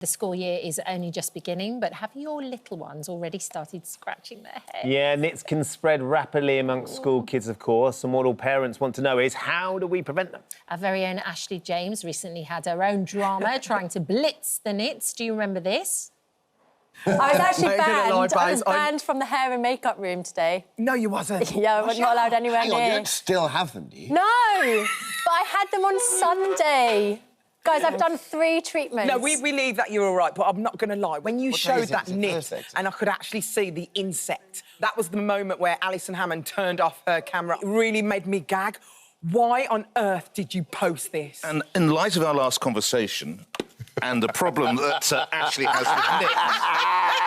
The school year is only just beginning, but have your little ones already started scratching their heads? Yeah, nits can spread rapidly amongst school kids, of course, and what all parents want to know is how do we prevent them? Our very own Ashley James recently had her own drama trying to blitz the nits. Do you remember this? I was actually banned from the hair and makeup room today. No, you wasn't. Yeah, I was not allowed anywhere near. Hang on, you don't still have them, do you? No, but I had them on Sunday. Guys, I've done 3 treatments. No, we leave that you're all right, but I'm not going to lie. When you showed that nit and I could actually see the insect, that was the moment where Alison Hammond turned off her camera. It really made me gag. Why on earth did you post this? And in light of our last conversation and the problem that Ashley has with nits,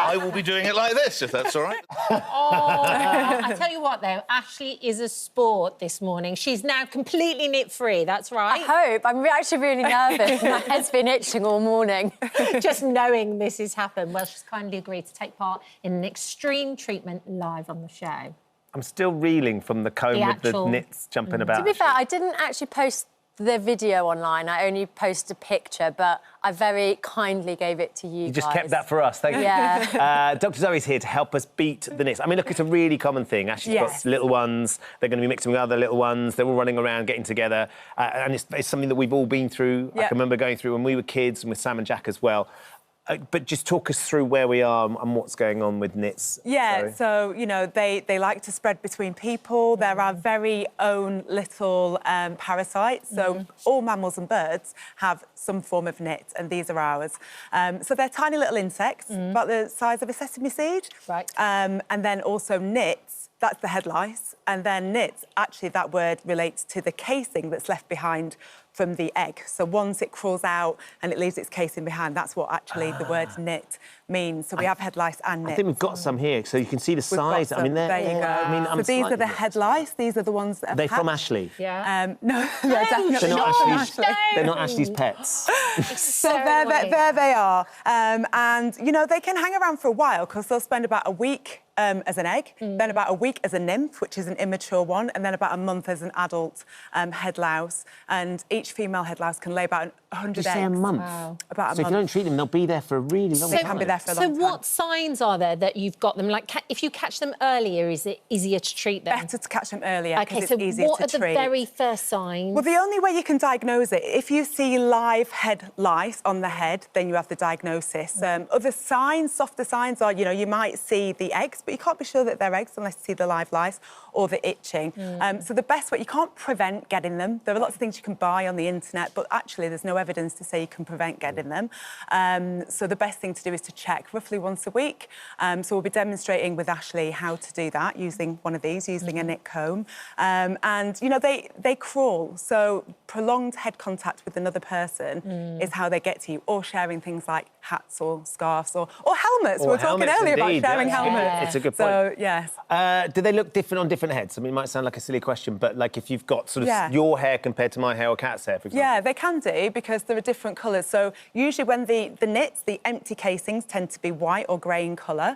I will be doing it like this, if that's all right. Oh, I tell you what, though, Ashley is a sport this morning. She's now completely nit-free, that's right. I hope. I'm actually really nervous. My head's been itching all morning. Just knowing this has happened. Well, she's kindly agreed to take part in an extreme treatment live on the show. I'm still reeling from the comb with the nits jumping about. To be fair, I didn't actually post the video online. I only posted a picture, but I very kindly gave it to you. You just kept that for us, thank you. Yeah. Dr. Zoe's here to help us beat the nits. I mean, look, it's a really common thing. Ashley's got little ones. They're going to be mixing with other little ones. They're all running around, getting together. And it's something that we've all been through. I can remember going through when we were kids and with Sam and Jack as well. But just talk us through where we are and what's going on with nits. Yeah, so, you know, they like to spread between people. They're our very own little parasites. So all mammals and birds have some form of nit, and these are ours. So they're tiny little insects, about the size of a sesame seed. Right. And then also nits, that's the head lice. And then nits, actually, that word relates to the casing that's left behind from the egg. So once it crawls out and it leaves its casing behind, that's what actually the word nit means. So we have head lice and nits. I think we've got some here, so you can see the size. I mean, there you go. I mean, so these are the head lice. These are the ones that are they from Ashley? Yeah. No, they're definitely not from Ashley. They're not Ashley's pets. So there they are. And, you know, they can hang around for a while because they'll spend about a week as an egg, then about a week as a nymph, which is an immature one, and then about a month as an adult head louse. And each female head louse can lay about 100 eggs. You say a month? Wow. About a month. So if you don't treat them, they'll be there for a really long time. They can be there for a long time. So what signs are there that you've got them? Like, if you catch them earlier, is it easier to treat them? Better to catch them earlier because so it's easier to treat. what are the very first signs? Well, the only way you can diagnose it, if you see live head lice on the head, then you have the diagnosis. Other signs, softer signs are, you know, you might see the eggs, but you can't be sure that they're eggs unless you see the live lice or the itching. So the best way, you can't prevent getting them. There are lots of things you can buy on the internet, but actually there's no evidence to say you can prevent getting them. So the best thing to do is to check roughly once a week. So we'll be demonstrating with Ashley how to do that using one of these, using a nit comb. And, you know, they crawl. So prolonged head contact with another person is how they get to you, or sharing things like hats or scarves or helmets. We were talking earlier about sharing helmets. It's a good point. So, yes. Do they look different on different heads? I mean, it might sound like a silly question, but, like, if you've got sort of your hair compared to my hair or Kat's hair, for example? Yeah, they can do, because there are different colours. So usually when the nits, the empty casings, tend to be white or grey in colour.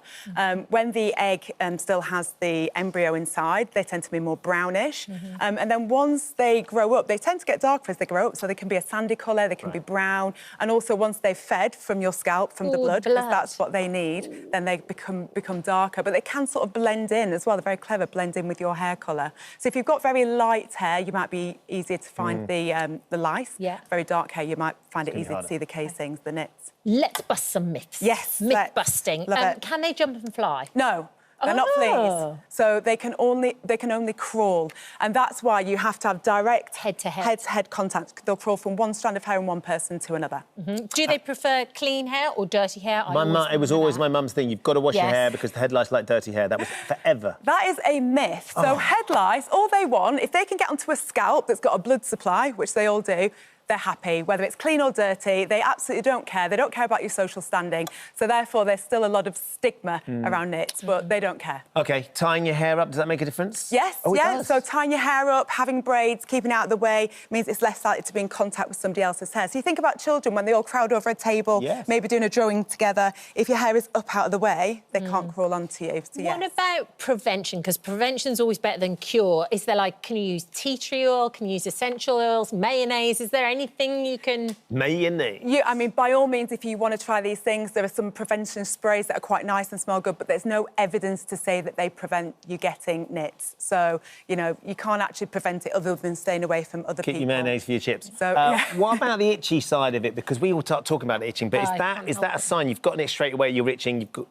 When the egg still has the embryo inside, they tend to be more brownish. And then once they grow up, they tend to get darker as they grow up, so they can be a sandy colour, they can be brown. And also once they've fed from your scalp, from the blood, because that's what they need, then they become darker. But they can sort of blend in as well. They're very clever, blend in with your hair colour. So if you've got very light hair, you might be easier to find the lice. Yeah. Very dark hair, you might find it easier to see the casings, the nits. Let's bust some myths. Yes. Myth busting. Love it. Can they jump and fly? No. They're not fleas, so they can only crawl, and that's why you have to have direct head-to-head contact. They'll crawl from one strand of hair in one person to another. Do they prefer clean hair or dirty hair? It was always my mum's thing. You've got to wash your hair because the head lice like dirty hair. That was forever. That is a myth. So head lice, all they want, if they can get onto a scalp that's got a blood supply, which they all do, they're happy, whether it's clean or dirty. They absolutely don't care. They don't care about your social standing. So therefore, there's still a lot of stigma around nits, but they don't care. OK, tying your hair up, does that make a difference? Yes, So tying your hair up, having braids, keeping it out of the way, means it's less likely to be in contact with somebody else's hair. So you think about children when they all crowd over a table, maybe doing a drawing together. If your hair is up out of the way, they can't crawl onto you. So, what about prevention? Because prevention's always better than cure. Is there, like, can you use tea tree oil? Can you use essential oils, mayonnaise? Is there anything you can... Me and me. Yeah, I mean, by all means, if you want to try these things, there are some prevention sprays that are quite nice and smell good, but there's no evidence to say that they prevent you getting nits. So, you know, you can't actually prevent it other than staying away from other people. Keep your mayonnaise for your chips. So, What about the itchy side of it? Because we all start talking about itching, but is that a sign you've gotten it straight away, you're itching, you've got...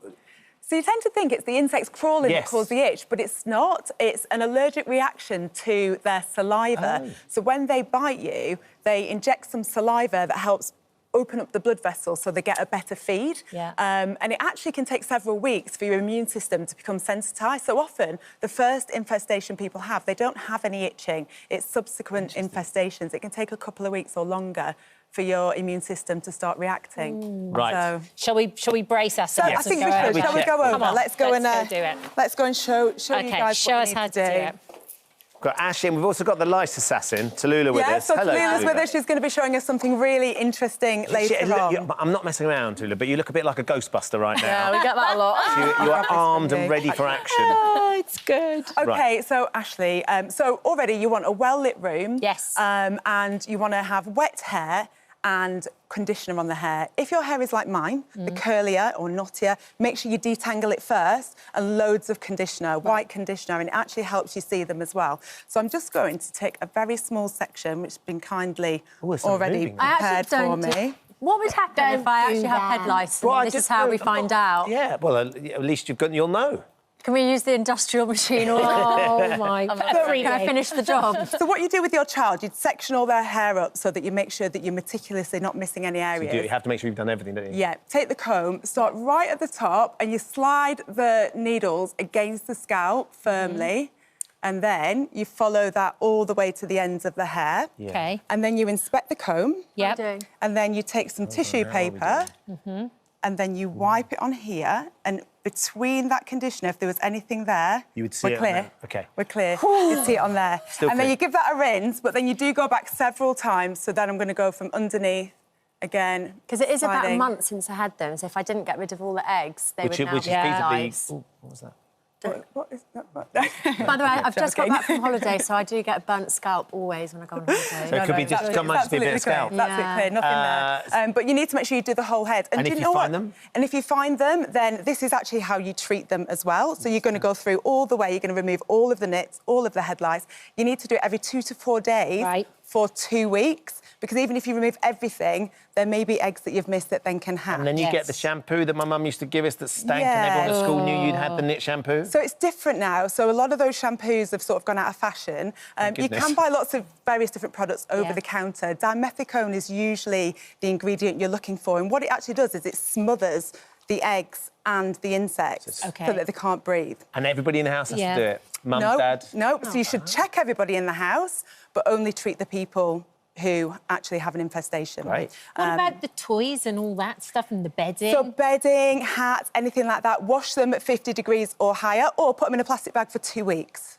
So you tend to think it's the insects crawling that cause the itch, but it's not. It's an allergic reaction to their saliva. So when they bite you, they inject some saliva that helps open up the blood vessels so they get a better feed. Yeah. And it actually can take several weeks for your immune system to become sensitised. So often, the first infestation people have, they don't have any itching. It's subsequent infestations. It can take a couple of weeks or longer for your immune system to start reacting. Right. So, shall we brace ourselves? I think we should. Shall we go over? Come on, let's go and do it. Let's go and show you guys show what us we how need to do it. We've got Ashley, and we've also got the lice assassin, Tallulah, with us. So Hello, Tallulah's with us. She's going to be showing us something really interesting later on. I'm not messing around, Tallulah, but you look a bit like a Ghostbuster right now. Yeah, we get that a lot. You are armed and ready for action. Oh, it's good. OK, so, Ashley, so already you want a well-lit room. Yes. And you want to have wet hair and conditioner on the hair. If your hair is like mine, the curlier or knottier, make sure you detangle it first and loads of conditioner, white conditioner, and it actually helps you see them as well. So I'm just going to take a very small section, which has been kindly already prepared for me. What would happen if I actually have head lice? Well, this is how we find out. Yeah, well, at least you'll know. Can we use the industrial machine? Oh, my God. Can I finish the job? So what you do with your child, you'd section all their hair up so that you make sure that you're meticulously not missing any areas. You have to make sure you've done everything, don't you? Yeah, take the comb, start right at the top, and you slide the needles against the scalp firmly, and then you follow that all the way to the ends of the hair. Yeah. OK. And then you inspect the comb. Yep. And then you take some tissue paper, and then you wipe it on here, and between that conditioner, if there was anything there, you would see we're it clear. on there. OK. We're clear. You'd see it on there. Still and clear. then you give that a rinse, but then you do go back several times. So then I'm going to go from underneath again. Because it is about a sliding. month since I had them, so if I didn't get rid of all the eggs, they would now Which be is lice. feasibly... What was that? What is that? By the way, I've just got back from holiday, so I do get a burnt scalp always when I go on holiday. So it could be just might just be a bit of scalp. That's it, clear, nothing there. But you need to make sure you do the whole head. And do if you you know find what? them? And if you find them, then this is actually how you treat them as well. So you're going to go through all the way. You're going to remove all of the nits, all of the head lice. You need to do it every 2 to 4 days for 2 weeks, because even if you remove everything, there may be eggs that you've missed that then can hatch. And then you get the shampoo that my mum used to give us that stank, and everyone at school knew you'd had the nit shampoo. So it's different now. So a lot of those shampoos have sort of gone out of fashion. You can buy lots of various different products over the counter. Dimethicone is usually the ingredient you're looking for, and what it actually does is it smothers the eggs and the insects so that they can't breathe. And everybody in the house has to do it? Mum, Dad? No, so you should check everybody in the house, but only treat the people who actually have an infestation. Right. What about the toys and all that stuff and the bedding? So bedding, hats, anything like that, wash them at 50 degrees or higher, or put them in a plastic bag for 2 weeks.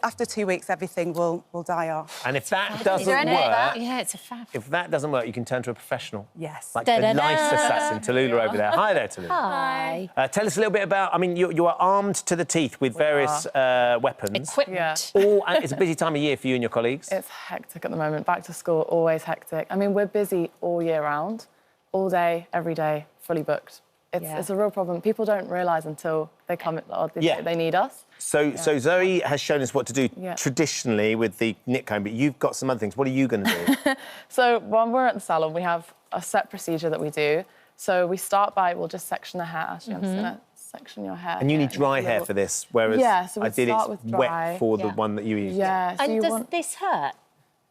After 2 weeks, everything will die off. And if that doesn't work... Yeah, it's a fact. If that doesn't work, you can turn to a professional. Yes. Like the nice assassin, Tallulah, over there. Hi there, Tallulah. Hi. Tell us a little bit about... I mean, you are armed to the teeth with various weapons. Equipment. It's a busy time of year for you and your colleagues. It's hectic at the moment. Back to school, always hectic. I mean, we're busy all year round, all day, every day, fully booked. It's a real problem. People don't realise until they come or they need us. So Zoe has shown us what to do traditionally with the nit comb, but you've got some other things. What are you going to do? So when we're at the salon, we have a set procedure that we do. So we start by, we'll just section the hair. Actually, I'm just going to section your hair. And you need dry hair for this, whereas so I did start it's with wet dry. for the one that you used. Yeah. So And does this hurt?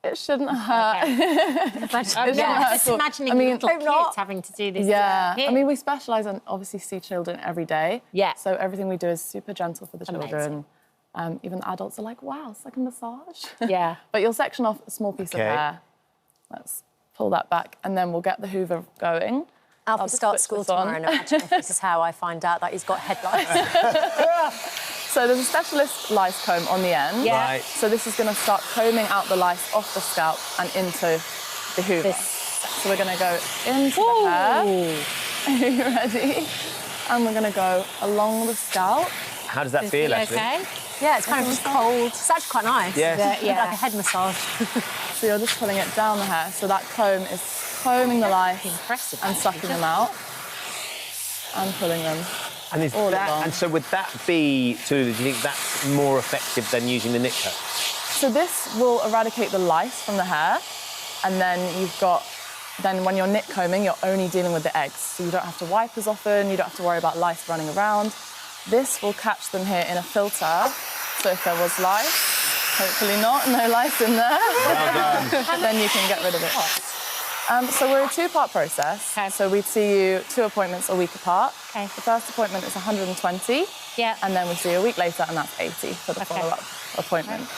It shouldn't hurt. Just imagining little kids having to do this. Yeah. I mean, we specialise and obviously see children every day. Yeah. So everything we do is super gentle for the children. Even the adults are like, wow, it's like a massage. Yeah. But you'll section off a small piece of hair. Let's pull that back, and then we'll get the hoover going. Alfie starts school tomorrow, and imagine if this is how I find out that he's got head lice. So there's a specialist lice comb on the end. Yeah. Right. So this is going to start combing out the lice off the scalp and into the hoover. So we're going to go into the hair. Are you ready? And we're going to go along the scalp. How does that feel, actually? Okay. Yeah, it's kind of just cold. It's actually quite nice. Yes. Like a head massage. So you're just pulling it down the hair, so that comb is combing the lice Impressive, and sucking them out and pulling them. And is all that, along. and so would that be, Tulu, do you think that's more effective than using the nit comb? So this will eradicate the lice from the hair, and then then when you're nit combing, you're only dealing with the eggs. So you don't have to wipe as often, you don't have to worry about lice running around. This will catch them here in a filter, so if there was lice, hopefully not, no lice in there, then you can get rid of it. So we're a two-part process. Okay. So we'd see you 2 appointments a week apart. Okay. The first appointment is 120. Yeah. And then we see you a week later, and that's 80 for the follow-up appointment.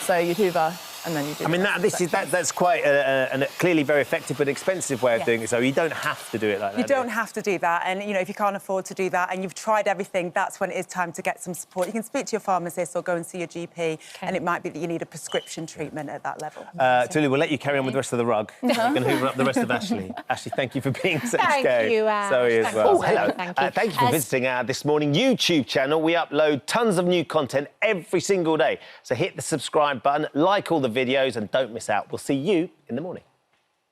So you hoover, and then you do. I mean, that's quite a clearly very effective but expensive way of doing it. So you don't have to do it like that. You don't have to do that, and you know, if you can't afford to do that and you've tried everything, that's when it is time to get some support. You can speak to your pharmacist or go and see your GP, and it might be that you need a prescription treatment at that level. Tulu, we'll let you carry on with the rest of the rug. You can hoover up the rest of Ashley. Ashley, thank you for being so Thank you, Ash. Zoe as Thank well. you, Oh, hello. Thank you. Thank you for visiting our This Morning YouTube channel. We upload tons of new content every single day. So hit the subscribe button, like all the videos, and don't miss out. We'll see you in the morning.